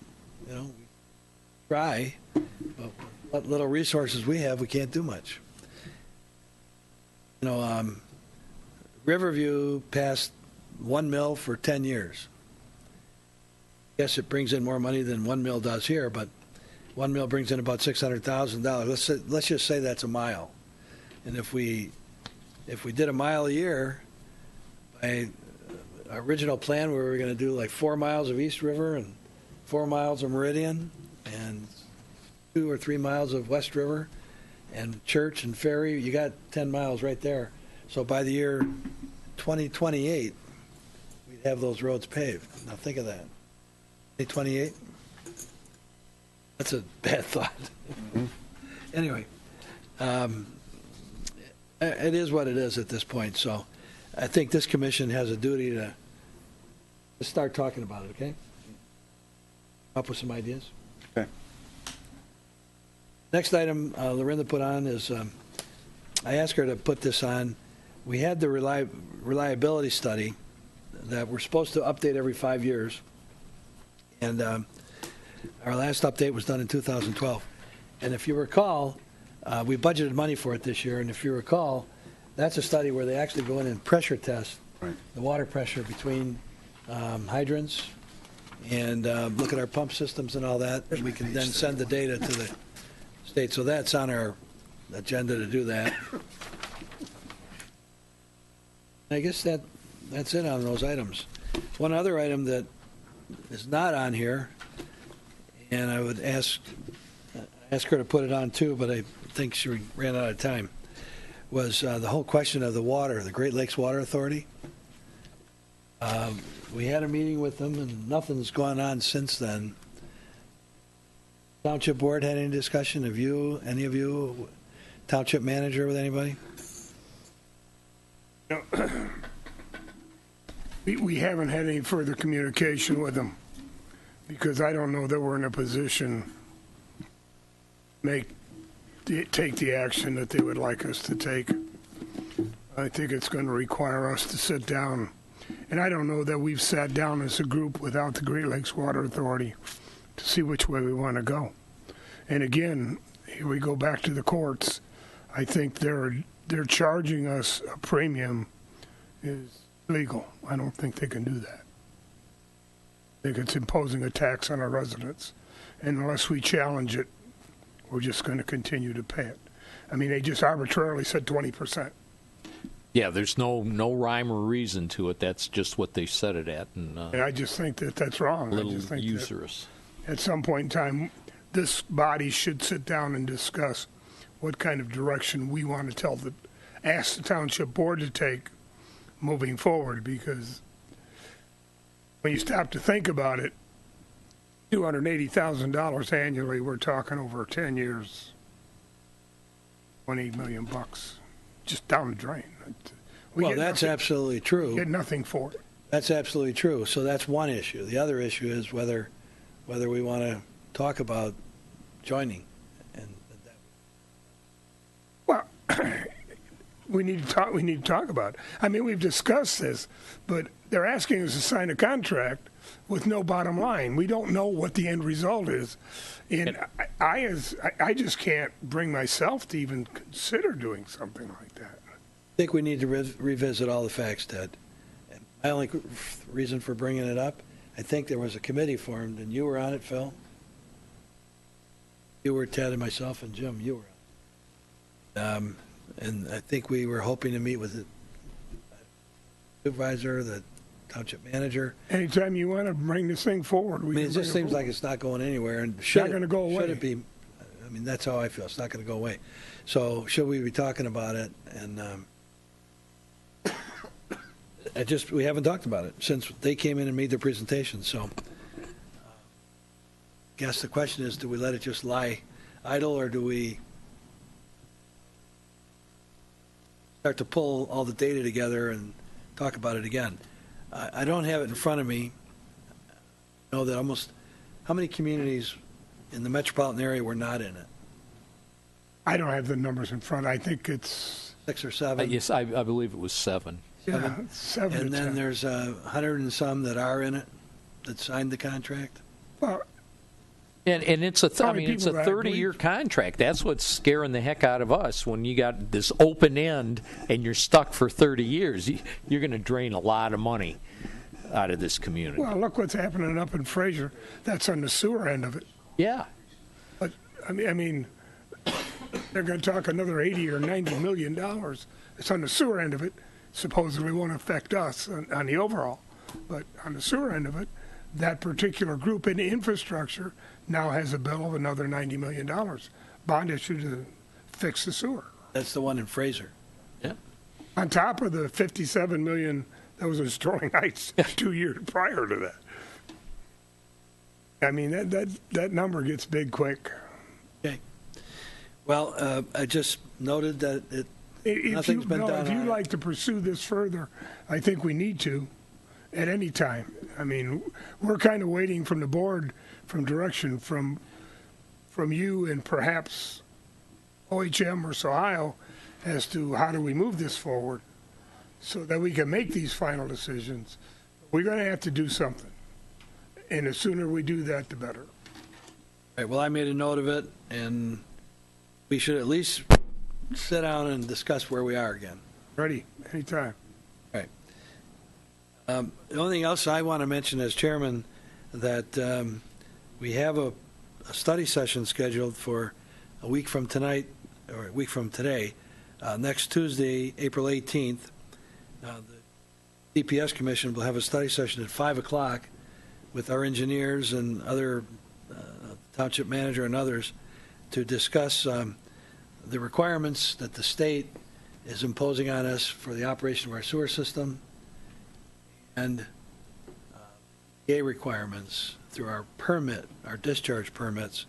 we try. But what little resources we have, we can't do much. Riverview passed 1 mil for 10 years. Yes, it brings in more money than 1 mil does here, but 1 mil brings in about $600,000. Let's just say that's a mile. And if we did a mile a year, by our original plan, we were going to do like 4 miles of East River and 4 miles of Meridian and 2 or 3 miles of West River and Church and Ferry. You got 10 miles right there. So by the year 2028, we'd have those roads paved. Now think of that. 2028? That's a bad thought. Mm-hmm. Anyway, it is what it is at this point. So I think this commission has a duty to start talking about it, okay? Up with some ideas. Okay. Next item Lorinda put on is, I asked her to put this on. We had the reliability study that we're supposed to update every 5 years. And our last update was done in 2012. And if you recall, we budgeted money for it this year. And if you recall, that's a study where they actually go in and pressure test the water pressure between hydrants and look at our pump systems and all that. And we can then send the data to the state. So that's on our agenda to do that. I guess that's it on those items. One other item that is not on here, and I would ask her to put it on too, but I think she ran out of time, was the whole question of the water, the Great Lakes Water Authority. We had a meeting with them, and nothing's gone on since then. Township Board had any discussion? Have you, any of you, Township Manager with anybody? No. We haven't had any further communication with them because I don't know that we're in a position take the action that they would like us to take. I think it's going to require us to sit down, and I don't know that we've sat down as a group without the Great Lakes Water Authority to see which way we want to go. And again, here we go back to the courts. I think they're charging us a premium is legal. I don't think they can do that. I think it's imposing a tax on our residents, and unless we challenge it, we're just going to continue to pay it. I mean, they just arbitrarily said 20%. Yeah, there's no rhyme or reason to it. That's just what they set it at, and And I just think that that's wrong. a I little just think that usurious. at some point in time, this body should sit down and discuss what kind of direction we want to ask the township board to take moving forward, because when you stop to think about it, $280,000 annually, we're talking over 10 years, $28 million just down the drain. We Well, get that's nothing- absolutely true. get nothing for it. That's absolutely true. So that's one issue. The other issue is whether we want to talk about joining. And Well, we need to talk about it. I mean, we've discussed this, but they're asking us to sign a contract with no bottom line. We don't know what the end result is, and I just can't bring myself to even consider doing something like that. I think we need to revisit all the facts, Ted. And my only reason for bringing it up, I think there was a committee formed, and you were on it, Phil. You were Ted and myself and Jim. You were on it. And I think we were hoping to meet with the supervisor, the township manager. Anytime you want to bring this thing forward, I we mean, it can just bring seems it like it's not going anywhere. And not gonna go away. Should it be? I mean, that's how I feel. It's not going to go away. So should we be talking about it? And we haven't talked about it since they came in and made their presentation. So I guess the question is, do we let it just lie idle, or do we start to pull all the data together and talk about it again? I don't have it in front of me. I know that how many communities in the metropolitan area were not in it? I don't have the numbers in front. I think it's 6 or 7? Yes, I believe it was 7. 7 And to then 10. there's 100 and some that are in it, that signed the contract? Well, And it's a How many it's a people, I believe? 30-year contract. That's what's scaring the heck out of us. When you got this open end and you're stuck for 30 years, you're going to drain a lot of money out of this community. well, look what's happening up in Fraser. That's on the sewer end of it. Yeah. But I mean, they're going to talk another 80 or 90 million dollars. It's on the sewer end of it. Supposedly won't affect us on the overall, but on the sewer end of it, that particular group in infrastructure now has a bill of another $90 million bond issue to fix the sewer. That's the one in Fraser. Yeah. On top of the $57 million that was in Sterling Heights 2 years prior to that. I mean, that number gets big quick. Okay. Well, I just noted that nothing's been done If you'd on it. like to pursue this further, I think we need to at any time. I mean, we're kind of waiting from the board, from direction from you and perhaps OHM or Ohio as to how do we move this forward so that we can make these final decisions. We're going to have to do something. And the sooner we do that, the better. All right, well, I made a note of it, and we should at least sit down and discuss where we are again. Ready, anytime. The only thing else I want to mention as chairman, that we have a study session scheduled for a week from tonight, or a week from today, next Tuesday, April 18th. The DPS Commission will have a study session at 5 o'clock with our engineers and other township manager and others to discuss the requirements that the state is imposing on us for the operation of our sewer system and EA requirements through our permit, our discharge permits.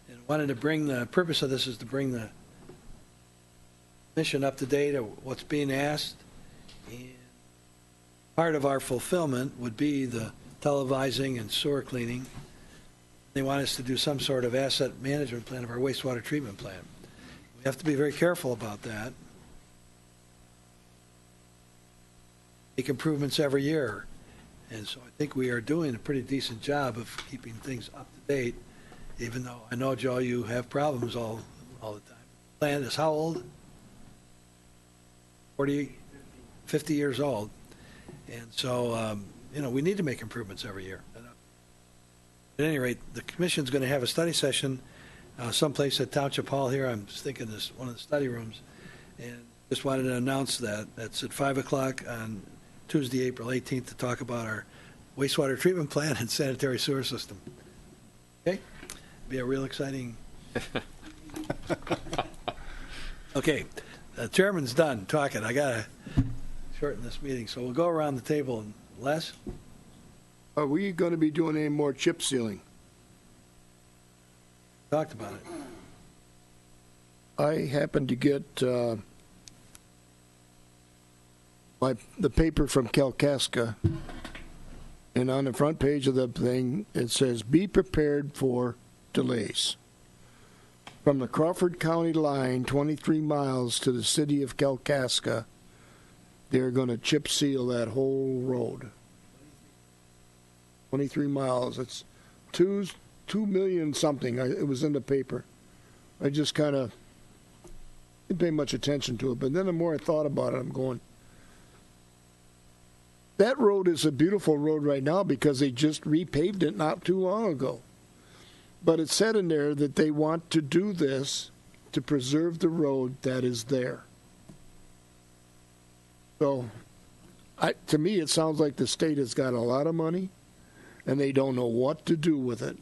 And wanted to bring the purpose of this is to bring the mission up to date of what's being asked. And part of our fulfillment would be the televising and sewer cleaning They want us to do some sort of asset management plan of our wastewater treatment plant. We have to be very careful about that. Make improvements every year. And so I think we are doing a pretty decent job of keeping things up to date, even though I know, Joe, you have problems all the time. Plant is how old? 40, 50 years old. And so, we need to make improvements every year. At any rate, the commission's going to have a study session someplace at Township Hall here. I'm just thinking this one of the study rooms. And just wanted to announce that. That's at 5 o'clock on Tuesday, April 18th, to talk about our wastewater treatment plant and sanitary sewer system. Okay? Be a real exciting. Okay. The chairman's done talking. I got to shorten this meeting. So we'll go around the table. And Les? Are we going to be doing any more chip sealing? Talked about it. I happened to get the paper from Kalkaska, and on the front page of the thing, it says, "Be prepared for delays." From the Crawford County line, 23 miles to the city of Kalkaska, they're going to chip seal that whole road. 23 miles. It's 2 million something. It was in the paper. I just kind of didn't pay much attention to it. But then the more I thought about it, I'm going, that road is a beautiful road right now because they just repaved it not too long ago. But it said in there that they want to do this to preserve the road that is there. So, to me, it sounds like the state has got a lot of money, and they don't know what to do with it.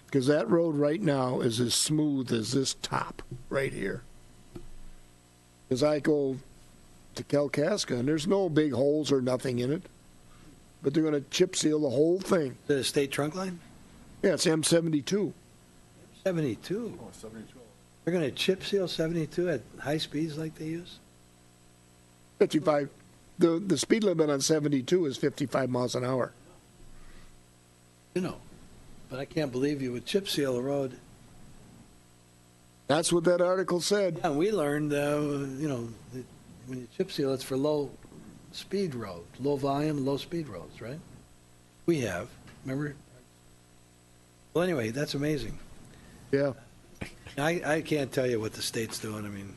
Because that road right now is as smooth as this top right here. As I go to Kalkaska, and there's no big holes or nothing in it, but they're going to chip seal the whole thing. The state trunk line? Yeah, it's M72. 72. Oh, 72. They're going to chip seal 72 at high speeds like they use? 55. The speed limit on 72 is 55 miles an hour. But I can't believe you would chip seal a road. That's what that article said. Yeah, we learned, when you chip seal, it's for low speed roads, low volume, low speed roads, right? We have, remember? Well, anyway, that's amazing. Yeah. I can't tell you what the state's doing. I mean,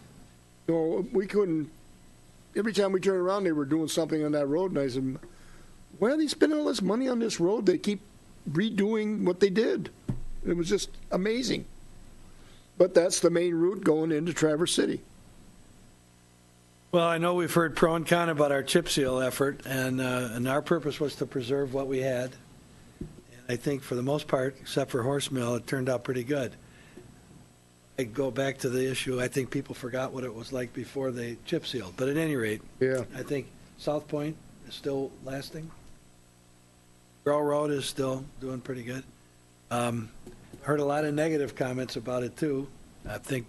No, we couldn't. Every time we turned around, they were doing something on that road, and I said, why are they spending all this money on this road? They keep redoing what they did. It was just amazing. But that's the main route going into Traverse City. well, I know we've heard pro and con about our chip seal effort, and our purpose was to preserve what we had. And I think for the most part, except for horse mill, it turned out pretty good. I go back to the issue, I think people forgot what it was like before they chip sealed. But at any rate, Yeah. I think South Point is still lasting. Grow Road is still doing pretty good. Heard a lot of negative comments about it too, I think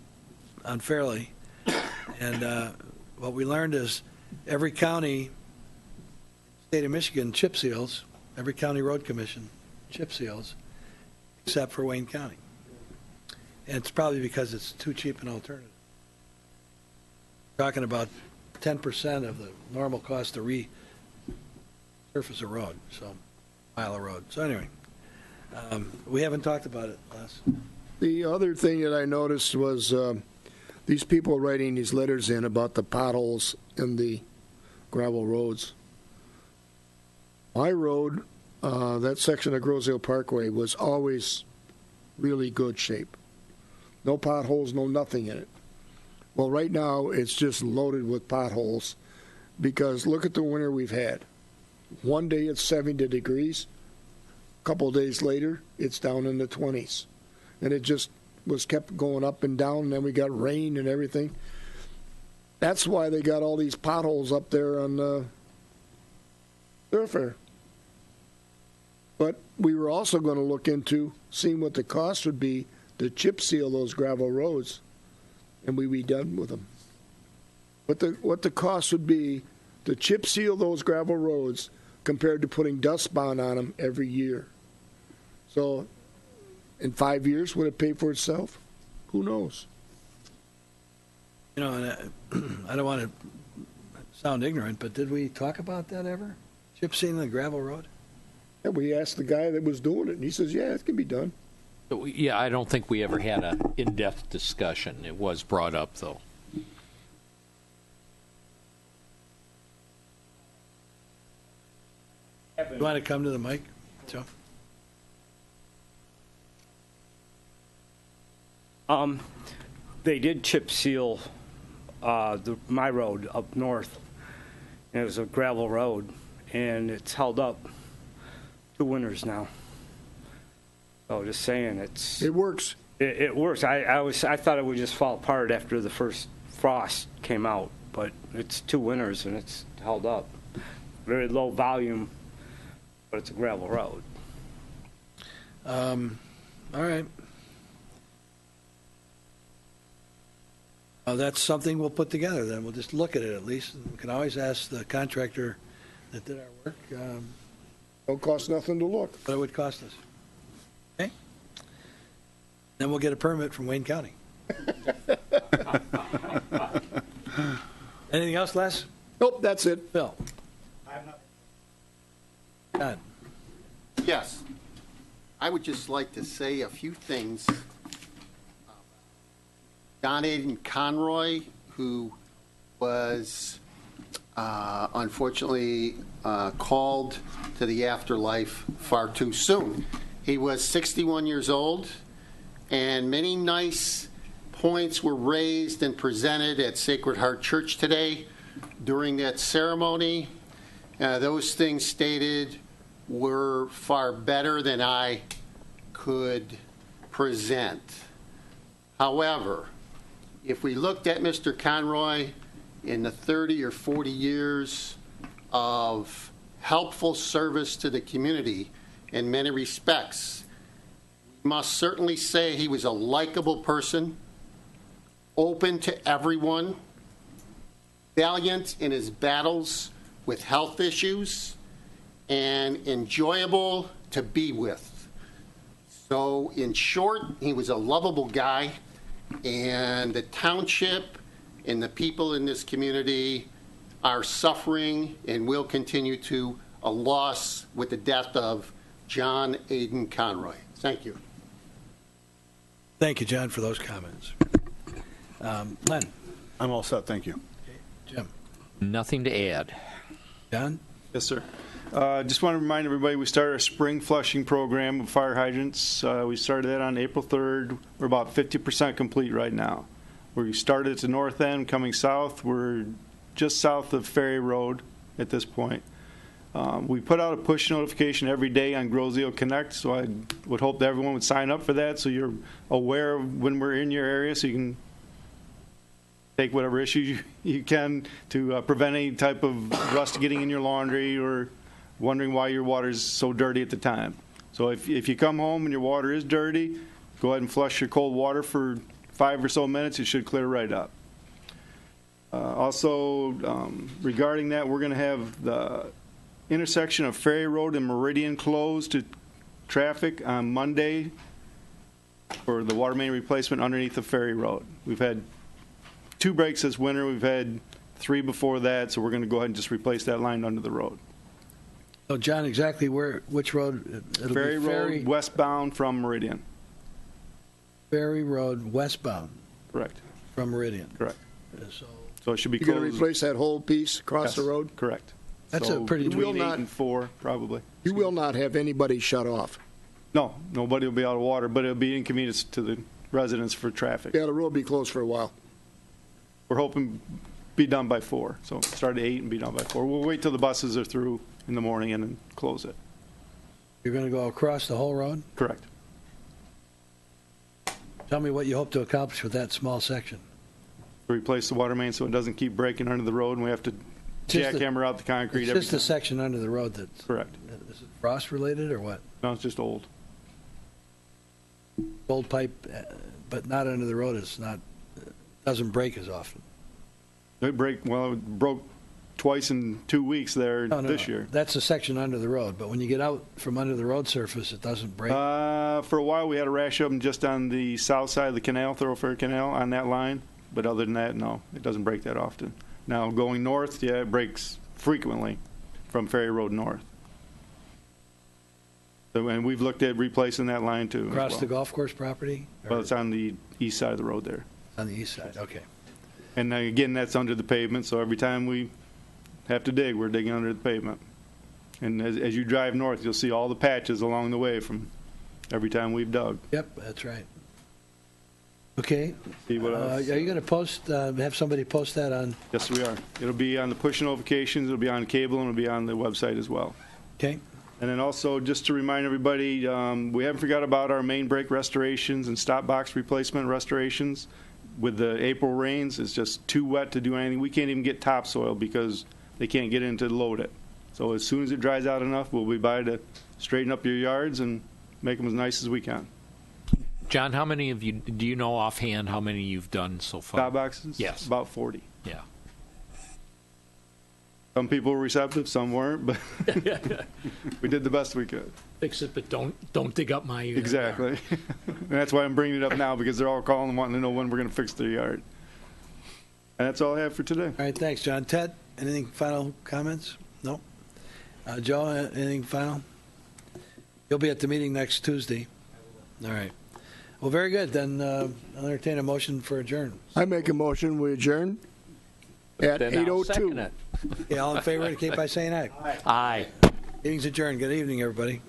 unfairly. And what we learned is every county, state of Michigan, chip seals, every county road commission chip seals, except for Wayne County. And it's probably because it's too cheap an alternative. Talking about 10% of the normal cost to resurface a road, so mile of road. So anyway, we haven't talked about it, Les. The other thing that I noticed was these people writing these letters in about the potholes in the gravel roads. My road, that section of Groseal Parkway, was always really good shape. No potholes, no nothing in it. Well, right now, it's just loaded with potholes because look at the winter we've had. One day it's 70 degrees. A couple of days later, it's down in the 20s. And it just was kept going up and down, and then we got rain and everything. That's why they got all these potholes up there on the thoroughfare. But we were also going to look into seeing what the cost would be to chip seal those gravel roads, and we'd be done with them. What the cost would be to chip seal those gravel roads compared to putting dust bound on them every year. So in 5 years, would it pay for itself? Who knows? You know, and I don't want to sound ignorant, but did we talk about that ever? Chip sealing the gravel road? Yeah, we asked the guy that was doing it, and he says, yeah, it can be done. Yeah, I don't think we ever had an in-depth discussion. It was brought up, though. You want to come to the mic, Joe? They did chip seal my road up north, and it was a gravel road, and it's held up 2 winters now. So just saying, It works. it works. I thought it would just fall apart after the first frost came out, but it's 2 winters and it's held up. Very low volume, but it's a gravel road. All right. That's something we'll put together then. We'll just look at it at least. We can always ask the contractor that did our work Don't cost nothing to look. what it would cost us. Okay? Then we'll get a permit from Wayne County. Anything else, Les? Nope, that's it. Bill? John? Yes. I would just like to say a few things. John Aiden Conroy, who was unfortunately called to the afterlife far too soon. He was 61 years old, and many nice points were raised and presented at Sacred Heart Church today during that ceremony. Those things stated were far better than I could present. However, if we looked at Mr. Conroy in the 30 or 40 years of helpful service to the community in many respects, we must certainly say he was a likable person, open to everyone, valiant in his battles with health issues, and enjoyable to be with. So, in short, he was a lovable guy, and the township and the people in this community are suffering and will continue to a loss with the death of John Aiden Conroy. Thank you. Thank you, John, for those comments. Len? I'm all set, thank you. Okay. Jim? Nothing to add. John? Yes, sir. Just want to remind everybody, we started our spring flushing program of fire hydrants. We started that on April 3rd. We're about 50% complete right now. We started at the north end, coming south. We're just south of Ferry Road at this point. We put out a push notification every day on Grow Zeal Connect, so I would hope that everyone would sign up for that so you're aware of when we're in your area so you can take whatever issues you can to prevent any type of rust getting in your laundry or wondering why your water is so dirty at the time. So if you come home and your water is dirty, go ahead and flush your cold water for 5 or so minutes. It should clear right up. Also, regarding that, we're going to have the intersection of Ferry Road and Meridian closed to traffic on Monday for the water main replacement underneath the Ferry Road. We've had 2 breaks this winter. We've had 3 before that, so we're going to go ahead and just replace that line under the road. So, John, exactly which road? It'll Ferry be Road westbound from Meridian. Ferry Road westbound Correct. from Meridian. Correct. So So it should be You're going to closed. replace that whole piece across the Yes, road? Correct. That's So a pretty- between You will 8 not- and 4, probably. You will not have anybody shut off. No, nobody will be out of water, but it'll be inconvenience to the residents for traffic. Yeah, the road will be closed for a while. We're hoping be done by 4. So start at 8 and be done by 4. We'll wait till the buses are through in the morning and then close it. you're going to go across the whole road? Correct. Tell me what you hope to accomplish with that small section. Replace the water main so it doesn't keep breaking under the road and we have to Just the- jackhammer out the concrete It's every just the time. section under the road that's... Correct. Is it frost-related or what? No, it's just old. Old pipe, but not under the road, doesn't break as often. It broke twice in 2 weeks there No, this year. That's a section under the road, but when you get out from under the road surface, it doesn't break. For a while, we had a rash of them just on the south side of the canal, Thoroughfare Canal, on that line. But other than that, no, it doesn't break that often. Now, going north, yeah, it breaks frequently from Ferry Road north. So, and we've looked at replacing that line too. Across as well. the golf course property? Well, it's on the east side of the road there. On the east side, okay. And again, that's under the pavement, so every time we have to dig, we're digging under the pavement. And as you drive north, you'll see all the patches along the way from every time we've dug. Yep, that's right. Okay. See what else? Are you going to post, have somebody post that on, Yes, we are. It'll be on the push notifications, it'll be on cable, and it'll be on the website as well. okay? And then also, just to remind everybody, we haven't forgot about our main break restorations and stop box replacement restorations. With the April rains, it's just too wet to do anything. We can't even get topsoil because they can't get in to load it. So as soon as it dries out enough, we'll be by to straighten up your yards and make them as nice as we can. John, how many of you, do you know offhand how many you've done so far? Stop boxes? Yes. About 40. Yeah. Some people were receptive, some weren't, but we did the best we could. Fix it, but don't dig up my yard. Exactly. And that's why I'm bringing it up now, because they're all calling and wanting to know when we're going to fix their yard. And that's all I have for today. All right, thanks, John. Ted, anything final comments? No? Joe, anything final? You'll be at the meeting next Tuesday. All right. Well, very good. Then I'll entertain a motion for adjourn. I make a motion, we adjourn at Then I'll second 8:02. it. Okay, all in favor indicate by saying aye. Aye. Meeting's adjourned. Good evening, everybody.